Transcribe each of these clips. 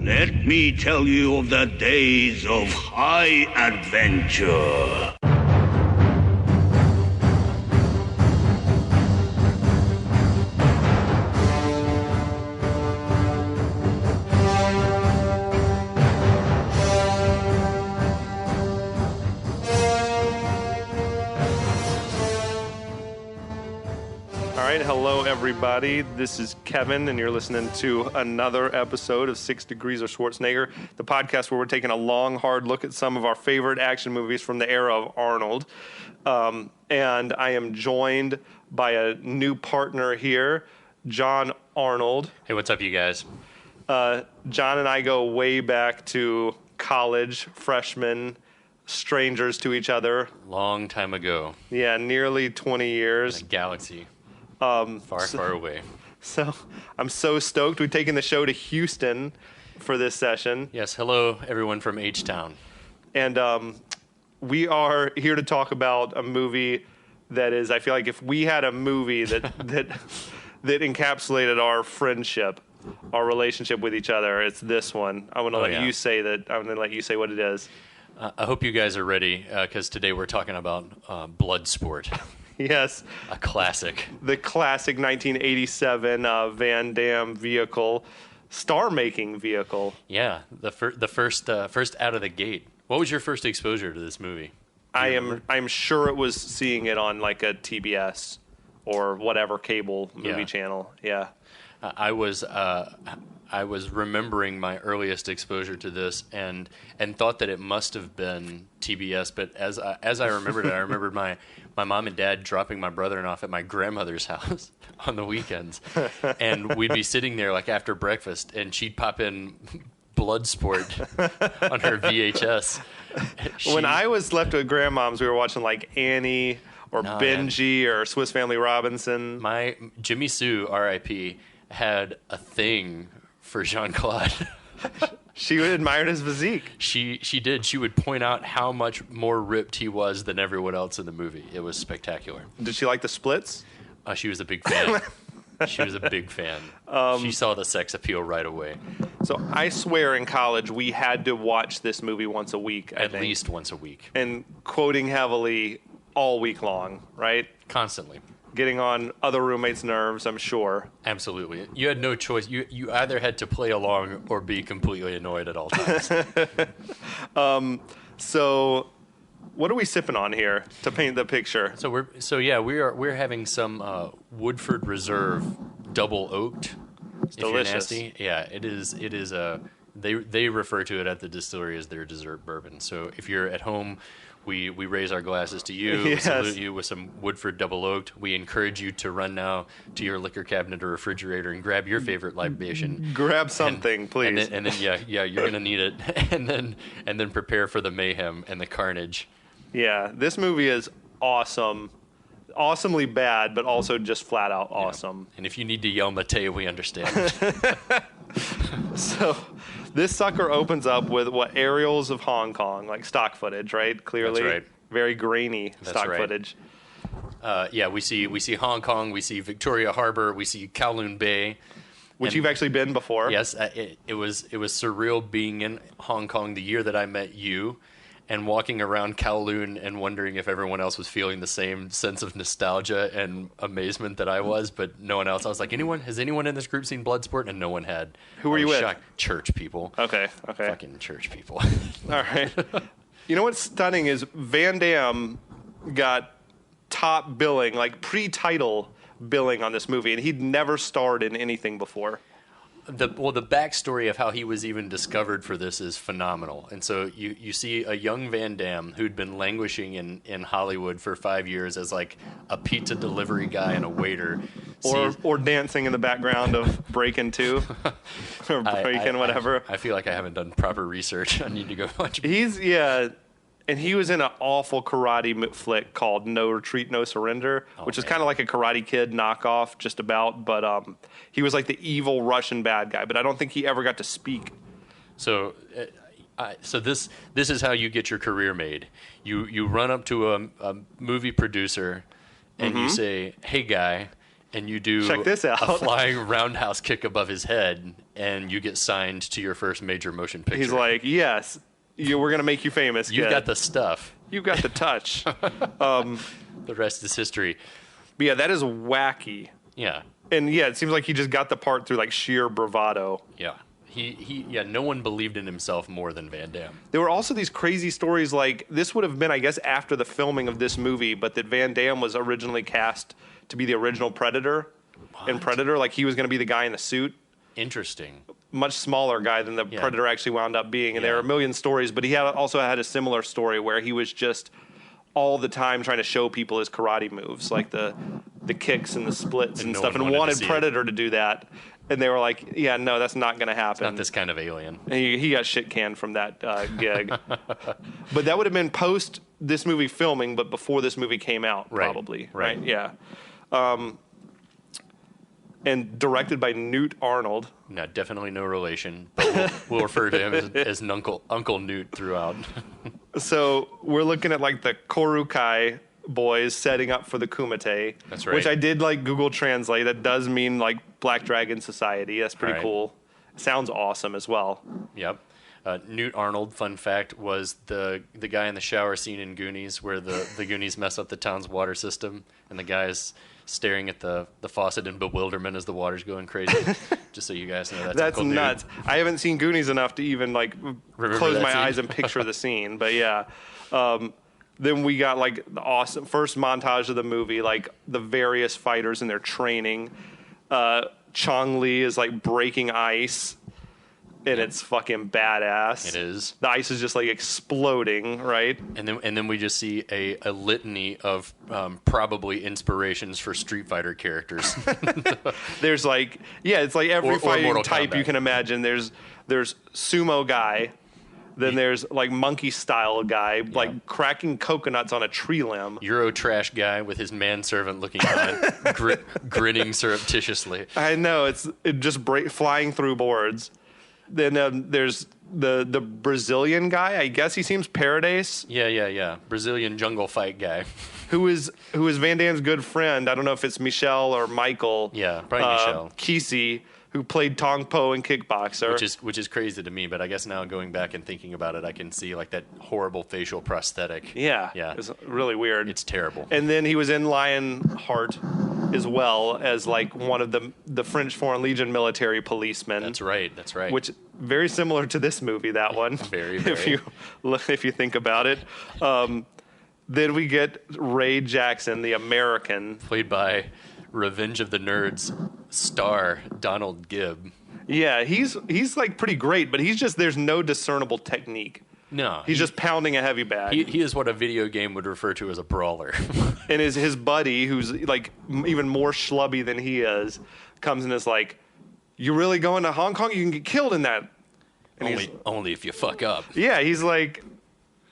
Let me tell you of the days of high adventure. Hello, everybody. This is Kevin, and you're listening to another episode of 6 Degrees of Schwarzenegger, the podcast where we're taking a long, hard look at some of our favorite action movies from the era of Arnold. And I am joined by a new partner here, John Arnold. Hey, what's up, you guys? John and I go way back to college, freshmen, strangers to each other. Long time ago. Yeah, nearly 20 years. In a galaxy. Far away. So I'm so stoked. We've taken the show to Houston for this session. Yes, hello everyone from H-Town. And we are here to talk about a movie that is, I feel like if we had a movie that that encapsulated our friendship, our relationship with each other, it's this one. I want to let you say that. I'm going to let you say what it is. I hope you guys are ready, because today we're talking about Bloodsport. Yes. A classic. The classic 1987 Van Damme vehicle, star-making vehicle. Yeah, the first out of the gate. What was your first exposure to this movie? I'm sure it was seeing it on like a TBS or whatever cable movie channel. Yeah. I was remembering my earliest exposure to this and thought that it must have been TBS, but as I remembered it, I remembered my mom and dad dropping my brother off at my grandmother's house on the weekends, and we'd be sitting there like after breakfast, and she'd pop in Bloodsport on her VHS. When I was left with grandmom's, we were watching like Annie or Benji or Swiss Family Robinson. My Jimmy Sue, R.I.P., had a thing for Jean-Claude. She admired his physique. She did. She would point out how much more ripped he was than everyone else in the movie. It was spectacular. Did she like the splits? She was a big fan. She was a big fan. She saw the sex appeal right away. So I swear in college we had to watch this movie once a week. At least once a week. And quoting heavily all week long, right? Constantly. Getting on other roommates' nerves, I'm sure. Absolutely. You had no choice. You either had to play along or be completely annoyed at all times. So what are we sipping on here to paint the picture? So we're having some Woodford Reserve double oaked. It's delicious. Yeah, it is they refer to it at the distillery as their dessert bourbon. So if you're at home, we raise our glasses to you. Yes. We salute you with some Woodford Double Oaked. We encourage you to run now to your liquor cabinet or refrigerator and grab your favorite libation. Grab something, please. And then you're gonna need it. and then prepare for the mayhem and the carnage. Yeah, this movie is awesome. Awesomely bad, but also just flat out awesome. Yeah. And if you need to yell Mate, we understand. So this sucker opens up with what aerials of Hong Kong, like stock footage, right? Clearly, that's right. Very grainy stock footage. We see Hong Kong, we see Victoria Harbor, we see Kowloon Bay, which you've actually been before. Yes, it was surreal being in Hong Kong the year that I met you, and walking around Kowloon and wondering if everyone else was feeling the same sense of nostalgia and amazement that I was, but no one else. I was like, has anyone in this group seen Bloodsport? And no one had. Who were you with? Shocked. Church people. Okay. Fucking church people. All right. You know what's stunning is Van Damme got top billing, like pre-title billing on this movie, and he'd never starred in anything before. The backstory of how he was even discovered for this is phenomenal. And so you see a young Van Damme who'd been languishing in Hollywood for 5 years as like a pizza delivery guy and a waiter. Or dancing in the background of Breakin' 2 or Breakin' whatever. I feel like I haven't done proper research. I need to go watch. And he was in an awful karate flick called No Retreat, No Surrender, which is kind of like a Karate Kid knockoff, just about. But he was like the evil Russian bad guy. But I don't think he ever got to speak. So this is how you get your career made. You run up to a movie producer and you say, "Hey, guy," and you do check this out. a flying roundhouse kick above his head, and you get signed to your first major motion picture. He's like, yes, we're going to make you famous. You've kid. got the stuff. You've got the touch. The rest is history. But yeah, that is wacky. Yeah. And yeah, it seems like he just got the part through like sheer bravado. Yeah. No one believed in himself more than Van Damme. There were also these crazy stories like this would have been, I guess, after the filming of this movie, but that Van Damme was originally cast to be the original Predator. In Predator, like he was going to be the guy in the suit. Interesting. Much smaller guy than the Predator actually wound up being. And there are a million stories, but he also had a similar story where he was just all the time trying to show people his karate moves, like the kicks and the splits and stuff, and wanted Predator to do that. And they were like, yeah, no, that's not going to happen. It's not this kind of alien. And he got shit canned from that gig. But that would have been post this movie filming, but before this movie came out, probably. Right. Yeah. And directed by Newt Arnold. No, definitely no relation. But we'll refer to him as Uncle Newt throughout. So we're looking at like the Korukai boys setting up for the Kumite. That's right. Which I did like Google Translate. That does mean like Black Dragon Society. That's pretty cool. Sounds awesome as well. Yep. Newt Arnold, fun fact, was the guy in the shower scene in Goonies where the Goonies mess up the town's water system and the guy's staring at the faucet in bewilderment as the water's going crazy. Just so you guys know, that's nuts. I haven't seen Goonies enough to even like close my eyes and picture the scene. But yeah. Then we got like the awesome first montage of the movie, like the various fighters in their training. Chong Li is like breaking ice, and it's fucking badass. It is. The ice is just like exploding, right? And then we just see a litany of probably inspirations for Street Fighter characters. There's like, yeah, it's like every fighting type Kombat. you can imagine. There's sumo guy. Then there's like monkey style guy, like cracking coconuts on a tree limb. Euro trash guy with his manservant looking on, grinning surreptitiously. I know, it just flying through boards. Then there's the Brazilian guy. I guess he seems Paradise. Yeah. Brazilian jungle fight guy. Who is Van Damme's good friend? I don't know if it's Michelle or Michael. Yeah, probably Michelle. Kesey, who played Tong Po in Kickboxer. Which is crazy to me, but I guess now going back and thinking about it, I can see like that horrible facial prosthetic. Yeah. It's really weird. It's terrible. And then he was in Lionheart as well as like one of the French Foreign Legion military policemen. That's right. Which very similar to this movie, that one. Very. If you think about it. Then we get Ray Jackson, the American, played by Revenge of the Nerds star Donald Gibb. Yeah, he's like pretty great, but there's no discernible technique. No, he's just pounding a heavy bag. He is what a video game would refer to as a brawler. And his buddy, who's like even more schlubby than he is, comes and is like, "You really going to Hong Kong? You can get killed in that." And only if you fuck up. Yeah, he's like,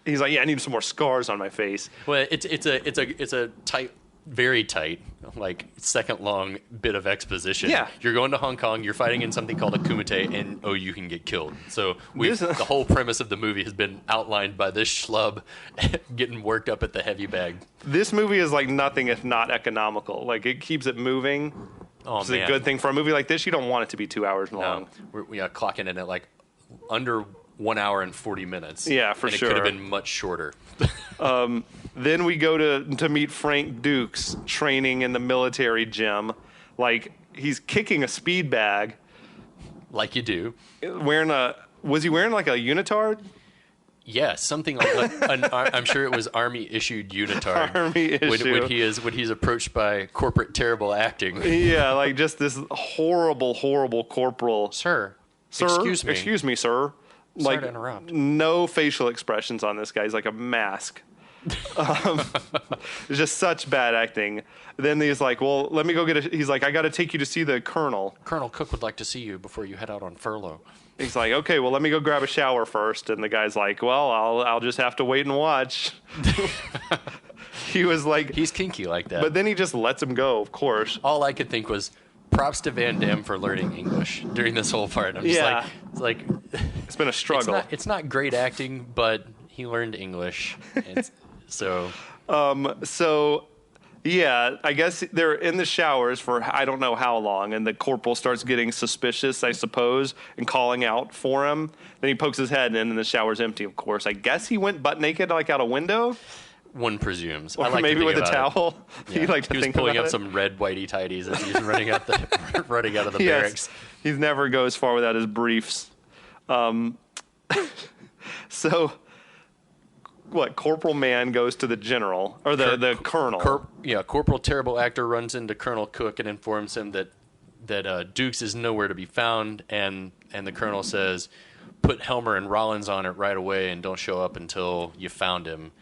yeah, I need some more scars on my face. Well, it's a tight, very tight, like second long bit of exposition. Yeah. You're going to Hong Kong, you're fighting in something called a kumite, and you can get killed. So the whole premise of the movie has been outlined by this schlub getting worked up at the heavy bag. This movie is like nothing if not economical. Like it keeps it moving. It's a good thing for a movie like this. You don't want it to be 2 hours long. No, we are clocking in at like under 1 hour and 40 minutes. Yeah, for sure. It could have been much shorter. Then we go to meet Frank Dukes training in the military gym. Like he's kicking a speed bag. Like you do. Was he wearing like a unitard? Yeah, something like I'm sure it was Army issued unitard. Army issued. When he's approached by corporate terrible acting. Yeah, like just this horrible corporal. Sir, excuse me, sir. Sorry to interrupt. No facial expressions on this guy. He's like a mask. It's just such bad acting. Then he's like, well, let me go he's like, I got to take you to see the colonel. Colonel Cook would like to see you before you head out on furlough. He's like, okay, well, let me go grab a shower first. And the guy's like, well, I'll just have to wait and watch. He was like... He's kinky like that. But then he just lets him go, of course. All I could think was, props to Van Damme for learning English during this whole part. I'm just like... It's been a struggle. It's not great acting, but he learned English. So Yeah, I guess they're in the showers for I don't know how long, and the corporal starts getting suspicious, I suppose, and calling out for him. Then he pokes his head in, and the shower's empty, of course. I guess he went butt naked, like out a window? One presumes. Or maybe with a towel. Yeah. He like to he was think pulling about up it. some red whitey tighties as he was running out of the barracks. He never goes far without his briefs. So, what? Corporal Man goes to the general or the colonel. Corporal Terrible Actor runs into Colonel Cook and informs him that Dukes is nowhere to be found, and the colonel says, "Put Helmer and Rollins on it right away, and don't show up until you found him."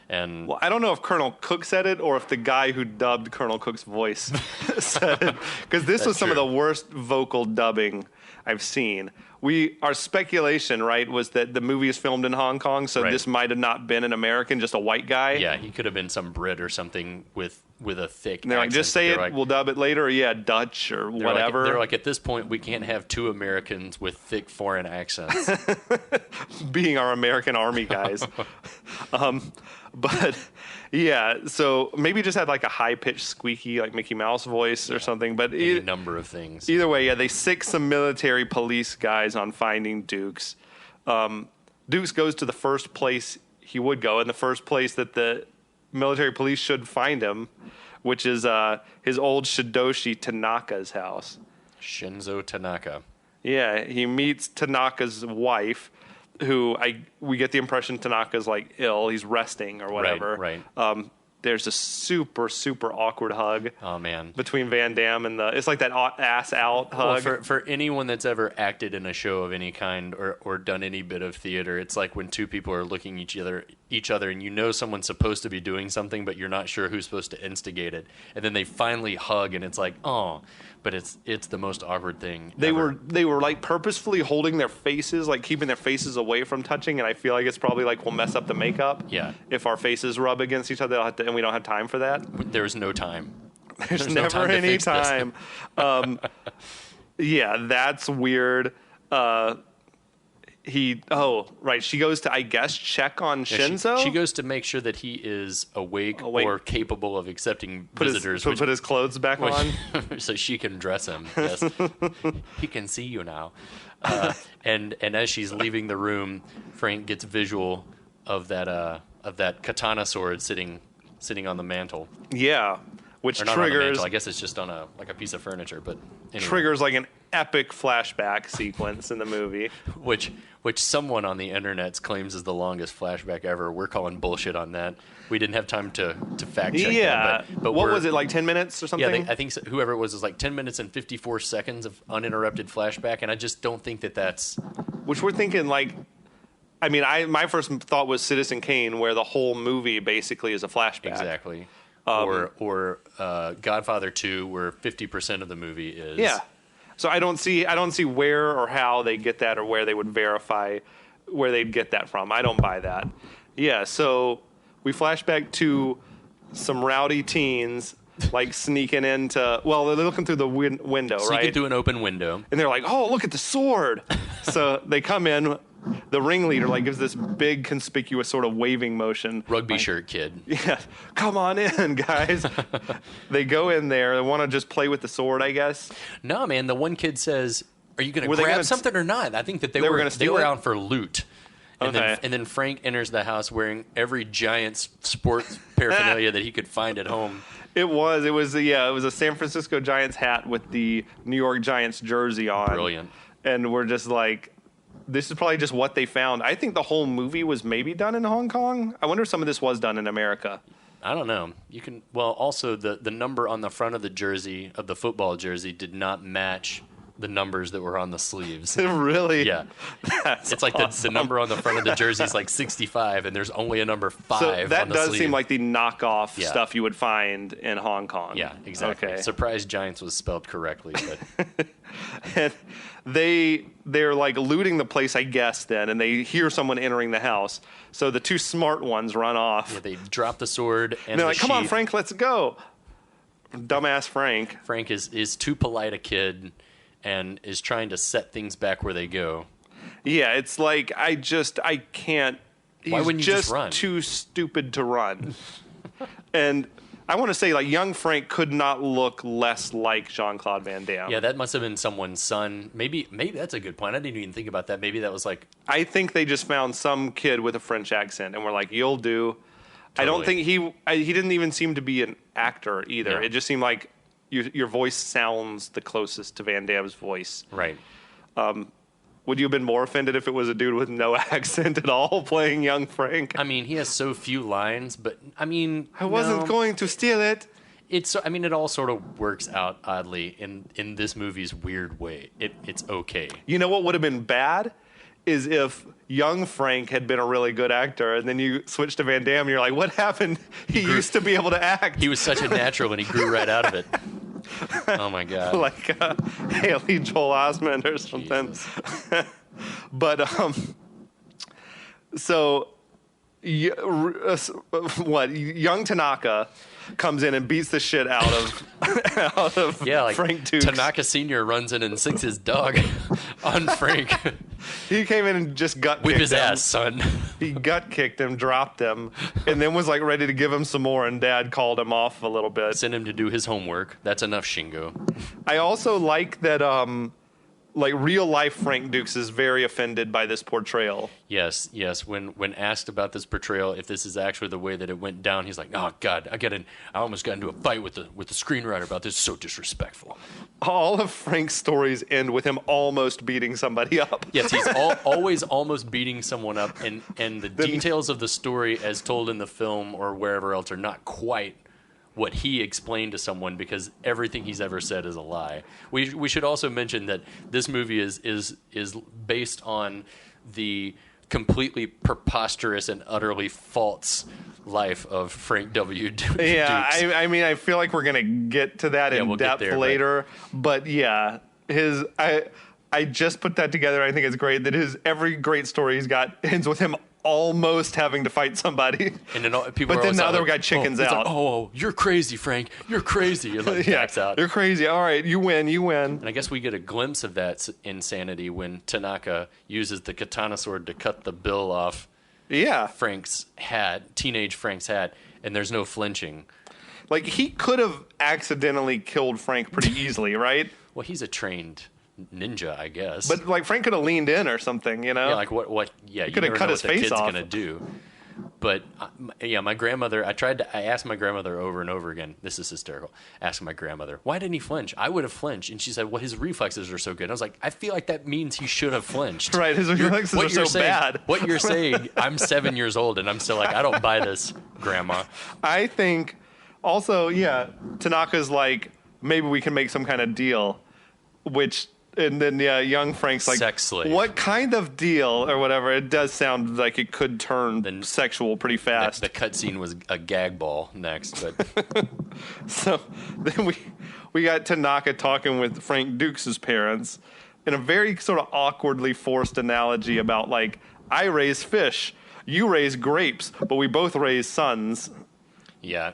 And Well, I don't know if Colonel Cook said it or if the guy who dubbed Colonel Cook's voice said it, because this was some of the worst vocal dubbing I've seen. Our speculation, right, was that the movie is filmed in Hong Kong, so Right. this might have not been an American, just a white guy. yeah, he could have been some Brit or something with a thick And they're like, accent. just say They're it, like- we'll dub it later, or Dutch or they're whatever. They're like, at this point, we can't have two Americans with thick foreign accents. being our American Army guys. But yeah, so maybe just had like a high pitched squeaky like Mickey Mouse voice or something. But Any number of things. either way, yeah, they sick some military police guys on finding Dukes. Dukes goes to the first place he would go, and the first place that the military police should find him, which is his old Shidoshi Tanaka's house. Shinzo Tanaka. Yeah, he meets Tanaka's wife, who we get the impression Tanaka's like ill. He's resting or whatever. Right. There's a super, super awkward hug Oh, man. between Van Damme and it's like that ass out hug. Well, for anyone that's ever acted in a show of any kind or done any bit of theater, it's like when two people are looking each other and you know someone's supposed to be doing something, but you're not sure who's supposed to instigate it. And then they finally hug and it's like, oh, but it's the most awkward thing They ever. were like purposefully holding their faces, like keeping their faces away from touching, and I feel like it's probably like we'll mess up the makeup. Yeah. If our faces rub against each other, and we don't have time for that. There's no time. There's no never time to any fix this. time. Yeah, that's weird. She goes to, I guess, check on Yeah, Shinzo. She goes to make sure that he is awake or capable of accepting visitors. Put his clothes back on. So she can dress him. Yes, he can see you now. And as she's leaving the room, Frank gets visual of that katana sword sitting on the mantle. Yeah, which Or not on the triggers mantle. I guess it's just on a piece of furniture. But anyway. triggers like an epic flashback sequence in the movie. which someone on the internet claims is the longest flashback ever. We're calling bullshit on that. We didn't have time to fact check Yeah, that. But what was it, like 10 minutes or something? Yeah, I think whoever it was like 10 minutes and 54 seconds of uninterrupted flashback, and I just don't think that's... Which we're thinking like, I mean, my first thought was Citizen Kane, where the whole movie basically is a flashback. Exactly. Or Godfather 2, where 50% of the movie is... Yeah. So I don't see where or how they get that or where they would verify where they'd get that from. I don't buy that. Yeah, so we flash back to some rowdy teens like sneaking into, well, they're looking through the window, right? Sneaking through an open window. And they're like, "Oh, look at the sword." So they come in, the ringleader like gives this big conspicuous sort of waving motion. Rugby like, shirt kid. Yeah, come on in, guys. They go in there. They want to just play with the sword, I guess. No, man, the one kid says, "Are you going Were to they grab gonna something or not?" I think that they were were gonna steal it? out for loot. And, Okay. and then Frank enters the house wearing every Giants sports paraphernalia that he could find at home. It was a San Francisco Giants hat with the New York Giants jersey on. Brilliant. And we're just like, this is probably just what they found. I think the whole movie was maybe done in Hong Kong. I wonder if some of this was done in America. I don't know. You can also the number on the front of the jersey, of the football jersey, did not match the numbers that were on the sleeves. Really? Yeah. That's It's like awesome. the number on the front of the jersey is like 65, and there's only a number 5 So on that the does sleeve. seem like the knockoff Yeah. stuff you would find in Hong Kong. Yeah, exactly. Okay. Surprise Giants was spelled correctly, but And they're like looting the place, I guess, then, and they hear someone entering the house. So the two smart ones run off. they drop the sword and And they're like, the "Come on, sheath. Frank, let's go." Dumbass Frank. Frank is too polite a kid and is trying to set things back where they go. Yeah, it's like I can't. He's Why wouldn't you just just run? too stupid to run. And I want to say, like, young Frank could not look less like Jean-Claude Van Damme. Yeah, that must have been someone's son. Maybe that's a good point. I didn't even think about that. Maybe that was like... I think they just found some kid with a French accent and were like, you'll do. Totally. I don't think he didn't even seem to be an actor either. Yeah. It just seemed like your voice sounds the closest to Van Damme's voice. Right. Would you have been more offended if it was a dude with no accent at all playing young Frank? I mean, he has so few lines, but I mean... I wasn't going to steal it. It all sort of works out oddly in this movie's weird way. It's okay. You know what would have been bad? Is if young Frank had been a really good actor, and then you switch to Van Damme, and you're like, what happened? He used to be able to act. He was such a natural, and he grew right out of it. Oh, my God. Like Haley Joel Osment or something. But, so, young Tanaka comes in and beats the shit out of Frank Dukes. Tanaka Sr. runs in and sinks his dog on Frank. He came in and just gut kicked him. Whip his ass, son. He gut kicked him, dropped him, and then was like ready to give him some more, and Dad called him off a little bit. Send him to do his homework. That's enough, Shingo. I also like that like real life Frank Dukes is very offended by this portrayal. Yes. When asked about this portrayal, if this is actually the way that it went down, he's like, "Oh God, I almost got into a fight with the screenwriter about this. It's so disrespectful." All of Frank's stories end with him almost beating somebody up. Yes, he's always almost beating someone up, and the details of the story as told in the film or wherever else are not quite what he explained to someone, because everything he's ever said is a lie. We should also mention that this movie is based on the completely preposterous and utterly false life of Frank W. Dukes. Yeah, I mean, I feel like we're gonna get to that in depth later, but yeah, I just put that together. I think it's great that every great story he's got ends with him almost having to fight somebody. And then people but then the other guy chickens out. Like, you're crazy, Frank. You're crazy. And like backs out. You're crazy. All right, you win. And I guess we get a glimpse of that insanity when Tanaka uses the katana sword to cut the bill off Frank's hat, teenage Frank's hat, and there's no flinching. Like, he could have accidentally killed Frank pretty easily, right? Well, he's a trained ninja, I guess. But like Frank could have leaned in or something, you know? Yeah, like what? Yeah, he could have cut his face off. Gonna do. But my grandmother. I asked my grandmother over and over again. This is hysterical. Asking my grandmother, why didn't he flinch? I would have flinched, and she said, "Well, his reflexes are so good." And I was like, I feel like that means he should have flinched. Right, his reflexes are so bad. What you're saying? I'm 7 years old, and I'm still like, I don't buy this, Grandma. I think also, Tanaka's like, maybe we can make some kind of deal, which. And then, young Frank's like, sex slave. What kind of deal or whatever? It does sound like it could turn sexual pretty fast. The cutscene was a gag ball next. But so then we got Tanaka talking with Frank Dukes' parents in a very sort of awkwardly forced analogy about, like, I raise fish, you raise grapes, but we both raise sons. Yeah,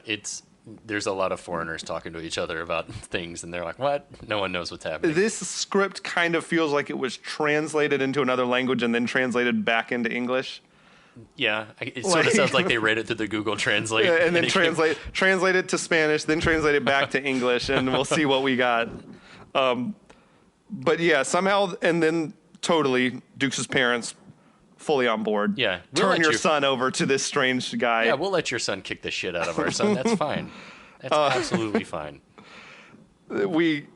there's a lot of foreigners talking to each other about things, and they're like, what? No one knows what's happening. This script kind of feels like it was translated into another language and then translated back into English. Yeah, it sort of sounds like they read it through the Google Translate. Yeah, and then translate it to Spanish, then translate it back to English, and we'll see what we got. But yeah, somehow, and then totally, Dukes' parents fully on board. Yeah. Turn your son over to this strange guy. Yeah, we'll let your son kick the shit out of our son. That's fine. That's absolutely fine. We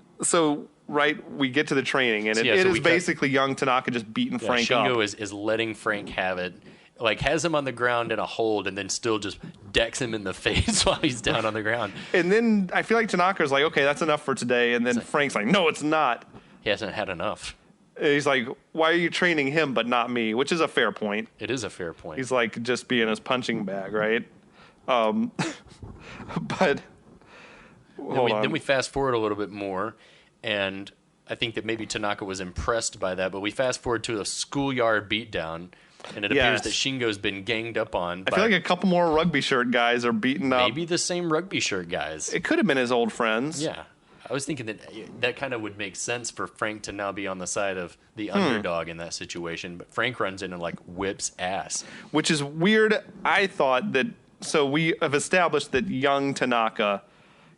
get to the training, and it is basically young Tanaka just beating Frank up. Shingo is letting Frank have it. Like, has him on the ground in a hold, and then still just decks him in the face while he's down on the ground. And then I feel like Tanaka's like, okay, that's enough for today. And then Frank's like, no, it's not. He hasn't had enough. He's like, why are you training him but not me? Which is a fair point. It is a fair point. He's like just being his punching bag, right? But then we fast forward a little bit more, and I think that maybe Tanaka was impressed by that, but we fast forward to a schoolyard beatdown, and it appears that Shingo's been ganged up on. I feel like a couple more rugby shirt guys are beaten up. Maybe the same rugby shirt guys. It could have been his old friends. Yeah. I was thinking that kind of would make sense for Frank to now be on the side of the underdog in that situation, but Frank runs in and like whips ass. Which is weird. I thought that so we have established that young Tanaka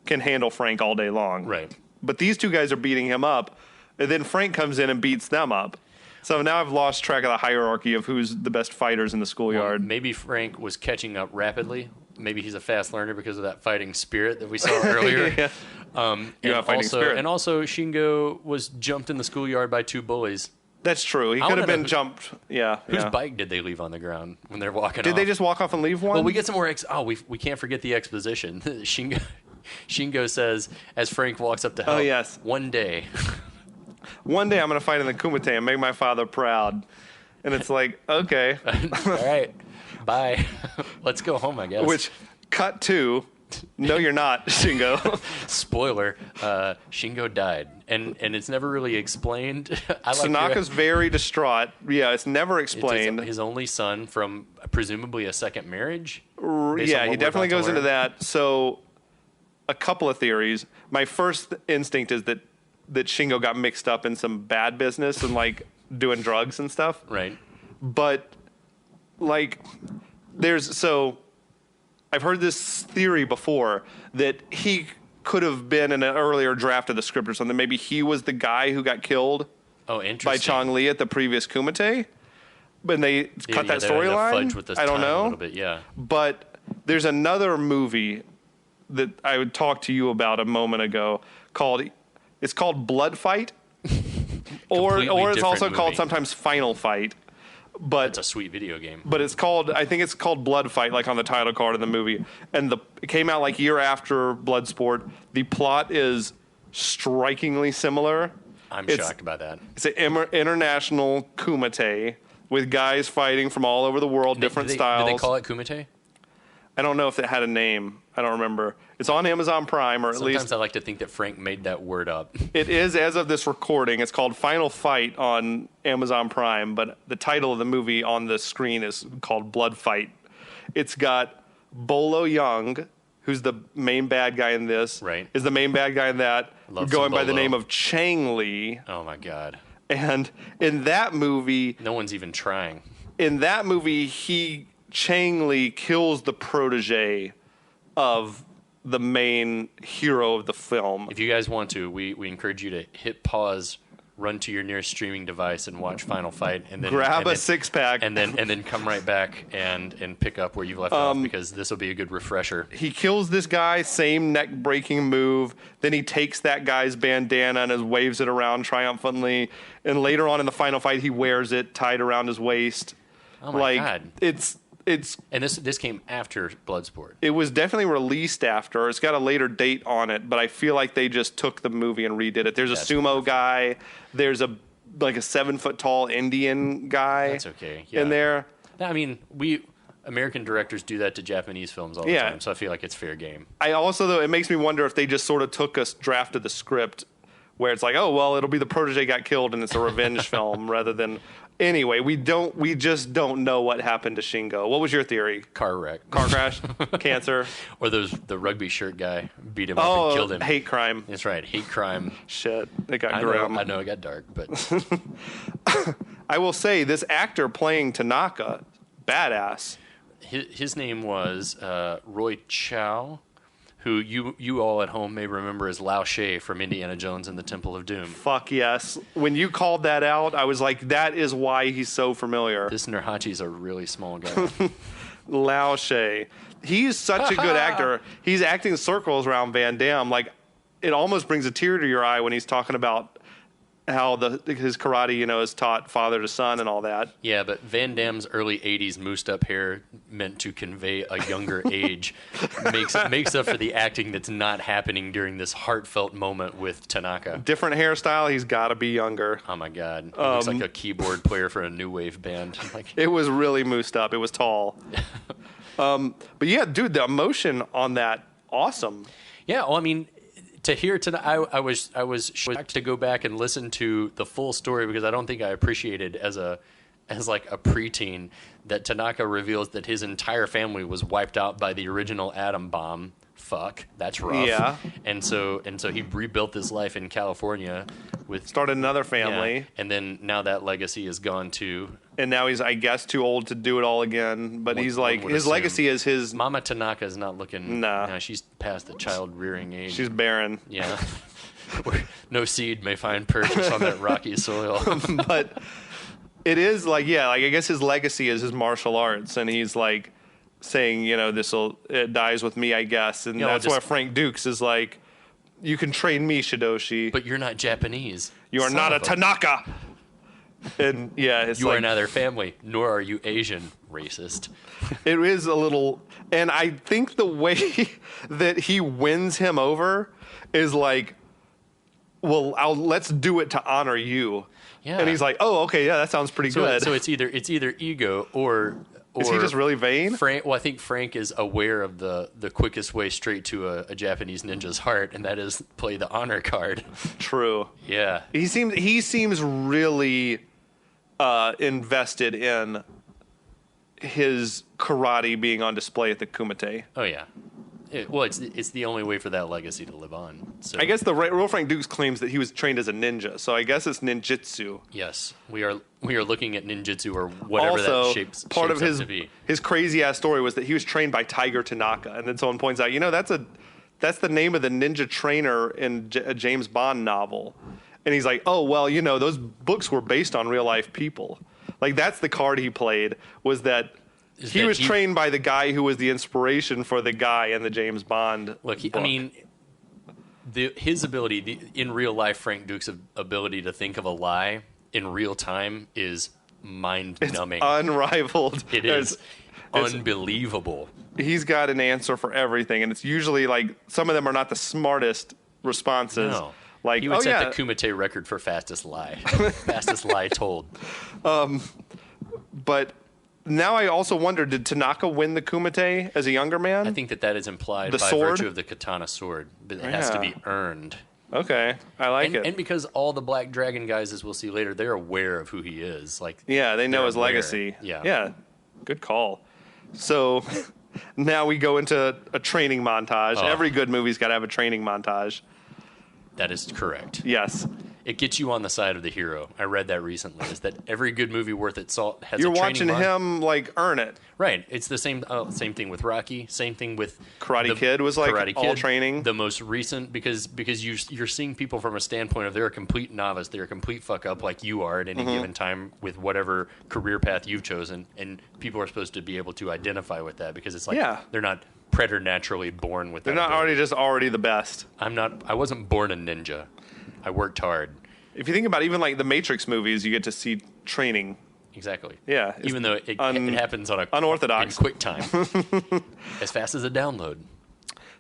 can handle Frank all day long. Right. But these two guys are beating him up, and then Frank comes in and beats them up. So now I've lost track of the hierarchy of who's the best fighters in the schoolyard. Well, maybe Frank was catching up rapidly. Maybe he's a fast learner because of that fighting spirit that we saw earlier. Yeah. And also Shingo was jumped in the schoolyard by two bullies. That's true. He could have been jumped. Yeah. Whose bike did they leave on the ground when they're walking off? Did they just walk off and leave one? Well, we get some more. We can't forget the exposition. Shingo says as Frank walks up to help. Oh yes. One day I'm going to fight in the Kumite and make my father proud. And it's like, okay. All right. Bye. Let's go home, I guess. Which, cut to, no, you're not, Shingo. Spoiler, Shingo died. And it's never really explained. Tanaka's very distraught. Yeah, it's never explained. It's his only son from presumably a second marriage? Yeah, he definitely goes into that. So, a couple of theories. My first instinct is that Shingo got mixed up in some bad business and, like, doing drugs and stuff. Right. But, like, I've heard this theory before that he could have been in an earlier draft of the script or something. Maybe he was the guy who got killed by Chong Li at the previous Kumite. But they cut that storyline. I don't know. A little bit, yeah. But there's another movie that I would talk to you about a moment ago called Blood Fight. or it's also called sometimes Final Fight. But it's a sweet video game. But I think it's called Blood Fight, like on the title card of the movie. And it came out like year after Bloodsport. The plot is strikingly similar. I'm shocked by that. It's an international Kumite with guys fighting from all over the world, different styles. Did they call it Kumite? I don't know if it had a name. I don't remember. It's on Amazon Prime, or at least... Sometimes I like to think that Frank made that word up. It is, as of this recording. It's called Final Fight on Amazon Prime, but the title of the movie on the screen is called Blood Fight. It's got Bolo Young, who's the main bad guy in this. Right. Is the main bad guy in that. Going by the name of Chang Li. Oh, my God. And in that movie... No one's even trying. In that movie, Chang Li kills the protege of the main hero of the film. If you guys want to, we encourage you to hit pause, run to your nearest streaming device, and watch Final Fight, and then grab a six-pack, and then come right back and pick up where you've left off, because this will be a good refresher. He kills this guy, same neck-breaking move. Then he takes that guy's bandana and waves it around triumphantly. And later on in the Final Fight, he wears it tied around his waist. Oh my God! And this came after Bloodsport. It was definitely released after. It's got a later date on it, but I feel like they just took the movie and redid it. There's a sumo guy. There's a 7-foot tall Indian guy. That's okay. Yeah. In there. I mean, American directors do that to Japanese films all the time, so I feel like it's fair game. Though, it makes me wonder if they just sort of took a draft of the script where it's like, oh well, it'll be the protege got killed and it's a revenge film rather than. Anyway, we just don't know what happened to Shingo. What was your theory? Car wreck. Car crash? Cancer? Or the rugby shirt guy beat him up and killed him. Hate crime. That's right, hate crime. Shit, it got grim. I know it got dark, but... I will say, this actor playing Tanaka, badass. His name was Roy Chow, who you all at home may remember as Lao She from Indiana Jones and the Temple of Doom. Fuck yes. When you called that out, I was like, that is why he's so familiar. This Nurhachi's a really small guy. Lao She. He's such a good actor. He's acting circles around Van Damme. Like, it almost brings a tear to your eye when he's talking about how his karate, is taught father to son and all that. Yeah, but Van Damme's early 80s moosed up hair meant to convey a younger age makes up for the acting that's not happening during this heartfelt moment with Tanaka. Different hairstyle, he's got to be younger. Oh my God. He looks like a keyboard player for a new wave band. It was really moosed up. It was tall. But yeah, dude, the emotion on that, awesome. Yeah, well, I mean, to hear I was shocked to go back and listen to the full story because I don't think I appreciated as like a preteen that Tanaka reveals that his entire family was wiped out by the original atom bomb fuck, that's rough. Yeah. And so he rebuilt his life in California with Started another family. yeah, and then now that legacy is gone too. And now he's, I guess, too old to do it all again. But he's like, would his assume. legacy is his... Mama Tanaka is not looking. Nah. No, she's past the child rearing age. She's barren. Yeah. No seed may find purchase on that rocky soil. But it is like, yeah, like I guess his legacy is his martial arts. And he's like saying, you know, it dies with me, I guess. And that's why Frank Dukes is like, you can train me, Shidoshi. But you're not Japanese. You are not a Tanaka. And yeah, it's you like, are neither family, nor are you Asian. Racist. It is a little, and I think the way that he wins him over is like, well, let's do it to honor you. Yeah. And he's like, oh, okay, yeah, that sounds pretty good. So it's either ego or is he just really vain? Frank, well, I think Frank is aware of the quickest way straight to a Japanese ninja's heart, and that is play the honor card. True. Yeah. He seems really invested in his karate being on display at the Kumite. Oh yeah. It's the only way for that legacy to live on. So I guess the real Frank Dukes claims that he was trained as a ninja, so I guess it's ninjitsu. yes, we are looking at ninjutsu or whatever Also, that shapes part of up to be. his crazy ass story was that he was trained by Tiger Tanaka, and then someone points out, you know, that's the name of the ninja trainer in a James Bond novel, and he's like, oh well, you know, those books were based on real life people. Like that's the card he played, was that he was trained by the guy who was the inspiration for the guy in the James Bond. Look, book. I mean, his ability in real life, Frank Duke's ability to think of a lie in real time is mind-numbing. It's unrivaled. It is unbelievable. He's got an answer for everything, and it's usually like some of them are not the smartest responses. No. Like, He would set the Kumite record for fastest lie. Fastest lie told. But now I also wonder, did Tanaka win the Kumite as a younger man? I think that is implied The by sword? virtue of the katana sword, but it has to be earned. Okay, I like it. And because all the Black Dragon guys, as we'll see later, they're aware of who he is. Like, yeah, they know they're his aware. legacy. Yeah. Good call. So now we go into a training montage. Oh. Every good movie's got to have a training montage. That is correct. Yes. It gets you on the side of the hero. I read that recently. Is that every good movie worth its salt has You're a training watching him like earn it. Right. It's the same thing with Rocky. Same thing with Karate Kid was like Karate all Kid, training. The most recent because you're seeing people from a standpoint of they're a complete novice, they're a complete fuck up like you are at any given time with whatever career path you've chosen, and people are supposed to be able to identify with that because it's like they're not preternaturally born with that. They're not ability. already the best. I wasn't born a ninja. I worked hard. If you think about even like the Matrix movies, you get to see training. Exactly. Yeah. Even though it happens on a unorthodox in quick time, as fast as a download.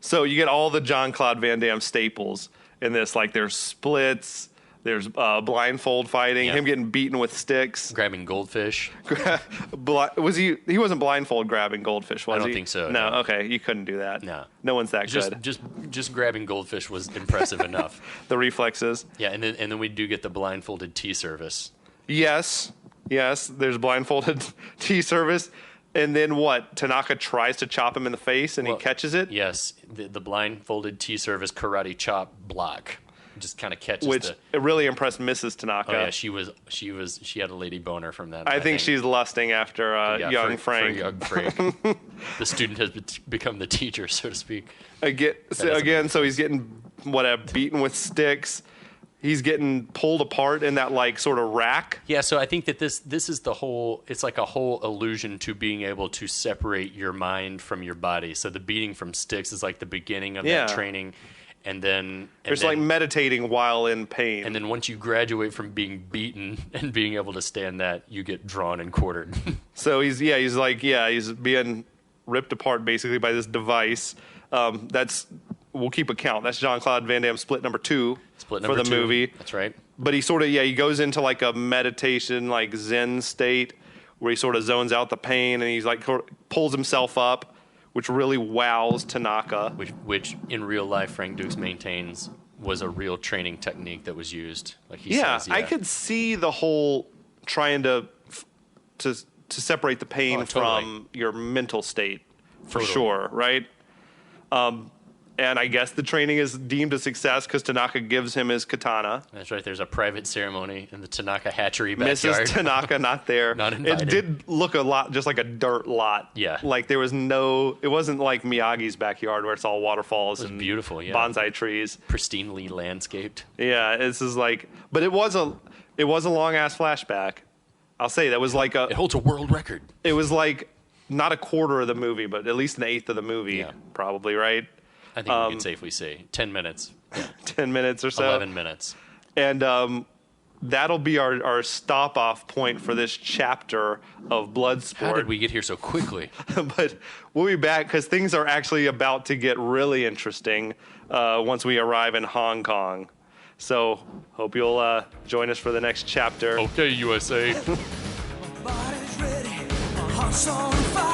So you get all the Jean-Claude Van Damme staples in this. Like there's splits, there's blindfold fighting, him getting beaten with sticks, grabbing goldfish. He wasn't blindfold grabbing goldfish, was he? I don't think so. No. Okay, you couldn't do that. No one's that good. Just grabbing goldfish was impressive enough. The reflexes. Yeah, and then we do get the blindfolded tea service. Yes. There's blindfolded tea service. And then what? Tanaka tries to chop him in the face, and he catches it. Yes, the blindfolded tea service karate chop block just kind of catches it really impressed Mrs. Tanaka. Oh yeah, she had a lady boner from that. I think she's lusting after young Frank. For young Frank. The student has become the teacher, so to speak. So he's getting beaten with sticks. He's getting pulled apart in that like sort of rack. Yeah, so I think that this is the whole. It's like a whole allusion to being able to separate your mind from your body. So the beating from sticks is like the beginning of that training, and then like meditating while in pain. And then once you graduate from being beaten and being able to stand that, you get drawn and quartered. So he's being ripped apart basically by this device. We'll keep a count. That's Jean-Claude Van Damme split number 2 for the movie. That's right. But he goes into like a meditation, like Zen state where he sort of zones out the pain and he's like pulls himself up, which really wows Tanaka. Which in real life, Frank Dukes maintains was a real training technique that was used. Like he says, I could see the whole trying to separate the pain from your mental state for sure, right? And I guess the training is deemed a success because Tanaka gives him his katana. That's right. There's a private ceremony in the Tanaka hatchery backyard. Mrs. Tanaka not there. Not invited. It did look a lot just like a dirt lot. Yeah. Like there was no. It wasn't like Miyagi's backyard where it's all waterfalls and beautiful, yeah. bonsai trees. Pristinely landscaped. Yeah, this is like. But it was a long ass flashback. I'll say that was like a. It holds a world record. It was like not a quarter of the movie, but at least an eighth of the movie, probably, right? I think we can safely say 10 minutes. 10 minutes or so. 11 minutes. And that'll be our stop-off point for this chapter of Bloodsport. How did we get here so quickly? But we'll be back because things are actually about to get really interesting once we arrive in Hong Kong. So hope you'll join us for the next chapter. Okay, USA. Body's ready, my heart's on fire.